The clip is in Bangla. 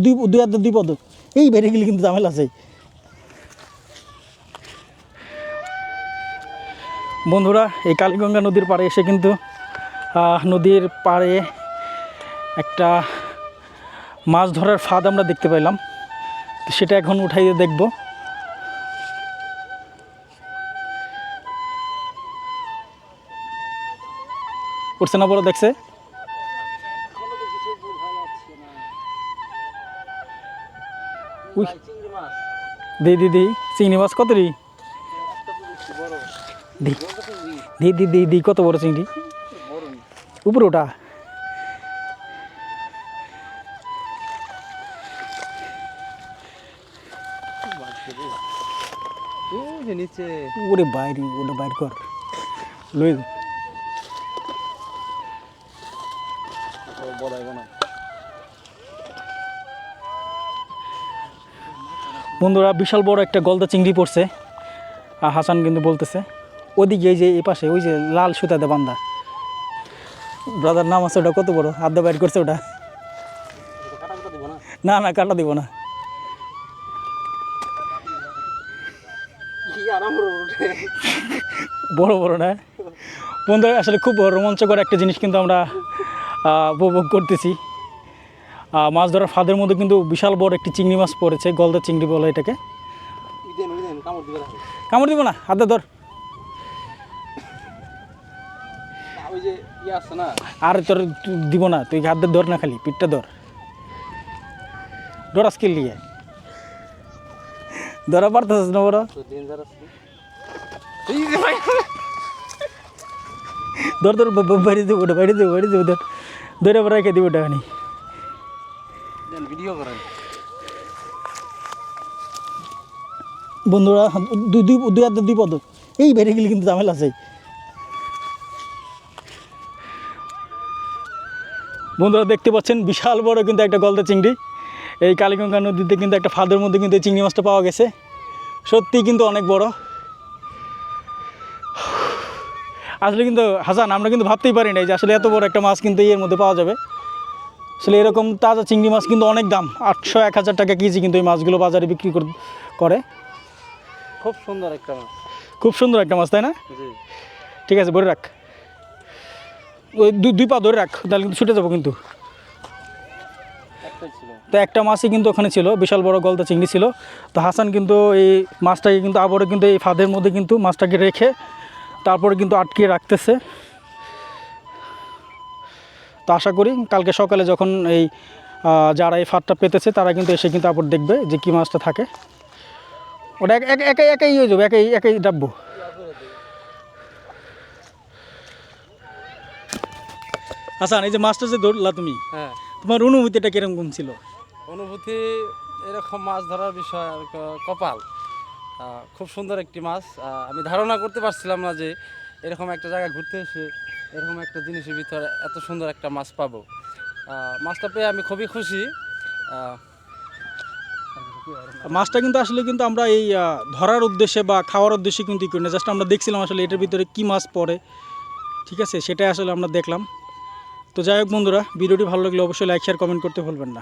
দুই হাত দুই পদ এই বেড়ে গেলে কিন্তু ঝামেলা আছে। বন্ধুরা এই কালীগঙ্গা নদীর পাড়ে এসে কিন্তু নদীর পাড়ে একটা মাছ ধরার ফাঁদ আমরা দেখতে পাইলাম, সেটা এখন উঠাইয়ে দেখব। উঠছে না বড় দেখছে দিদি চিংড়ি মাছ কত রি দি কত বড় চিংড়ি উপরে ওটা ওরে বাইরে ওটা বাইর কর লই বন্ধুরা বিশাল বড় একটা গলদা চিংড়ি পড়ছে। হাসান কিন্তু বলতেছে ওদিকে এই যে এই পাশে ওই যে লাল সুতাতে বান্ধা ব্রাদার নাম আছে, ওটা কত বড় আধা বাইর করছে ওটা। না না কাটা দিব না, বড় বড় না বন্ধুরা। আসলে খুব রোমাঞ্চকর একটা জিনিস কিন্তু আমরা উপভোগ করতেছি। মাছ ধরার ফাঁদের মধ্যে কিন্তু বিশাল বড় একটি চিংড়ি মাছ পড়েছে, গলদা চিংড়ি বলে এটাকে। কামড় দিব না, হাতে ধর। আর তোর দিব না, তুই হাতে ধর না, খালি পিঠটা ধর। ধর আজকে লিয়ে ধরা পারতেছিস না বড়, ধর ধর বাড়ি দেবো ওটা, বাড়ি দেবো ধর ধরে রেখে দিব ওটা। বন্ধুরা দুই হাত দুই পদ এই বেড়ে গেলে কিন্তু ঝামেলা আছে। বন্ধুরা দেখতে পাচ্ছেন বিশাল বড় কিন্তু একটা গলদা চিংড়ি এই কালীগঙ্গা নদীতে কিন্তু একটা ফাঁদের মধ্যে কিন্তু এই চিংড়ি মাছটা পাওয়া গেছে। সত্যি কিন্তু অনেক বড়। আসলে কিন্তু হাসান আমরা কিন্তু ভাবতেই পারি না যে আসলে এত বড় একটা মাছ কিন্তু এর মধ্যে পাওয়া যাবে। আসলে এরকম তাজা চিংড়ি মাছ কিন্তু অনেক দাম, 800-1000 টাকা কেজি কিন্তু এই মাছগুলো বাজারে বিক্রি করে। খুব সুন্দর একটা মাছ, খুব সুন্দর একটা মাছ, তাই না? ঠিক আছে ধরে রাখ, ওই দুই পা ধরে রাখ, তাহলে কিন্তু ছুটে যাবো কিন্তু। তো একটা মাছই কিন্তু ওখানে ছিল, বিশাল বড় গলদা চিংড়ি ছিল। তো হাসান কিন্তু এই মাছটাকে কিন্তু আবারও কিন্তু এই ফাঁদের মধ্যে কিন্তু মাছটাকে রেখে তারপরে কিন্তু আটকে রাখতেছে। তো আশা করি কালকে সকালে যখন এই যারা এই ফাঁদটা পেতেছে তারা কিন্তু এসে কিন্তু আবার দেখবে যে কী মাছটা থাকে। ওটা একাই হয়ে যাবে, একাই ডাববো। হাসান এই যে মাছটা যে ধরলা তুমি, হ্যাঁ, তোমার অনুভূতিটা কিরকম ছিল? অনুভূতি এরকম মাছ ধরার বিষয় কপাল। খুব সুন্দর একটি মাছ। আমি ধারণা করতে পারছিলাম না যে এরকম একটা জায়গা ঘুরতে এসে এরকম একটা জিনিসের ভিতরে এত সুন্দর একটা মাছ পাবো। মাছটা পেয়ে আমি খুবই খুশি। মাছটা কিন্তু আসলে কিন্তু আমরা এই ধরার উদ্দেশ্যে বা খাওয়ার উদ্দেশ্যে কিন্তু করি না, জাস্ট আমরা দেখছিলাম আসলে এটার ভিতরে কী মাছ পড়ে, ঠিক আছে, সেটাই আসলে আমরা দেখলাম। তো যাই হোক বন্ধুরা, ভিডিওটি ভালো লাগলে অবশ্যই লাইক শেয়ার কমেন্ট করতে ভুলবেন না।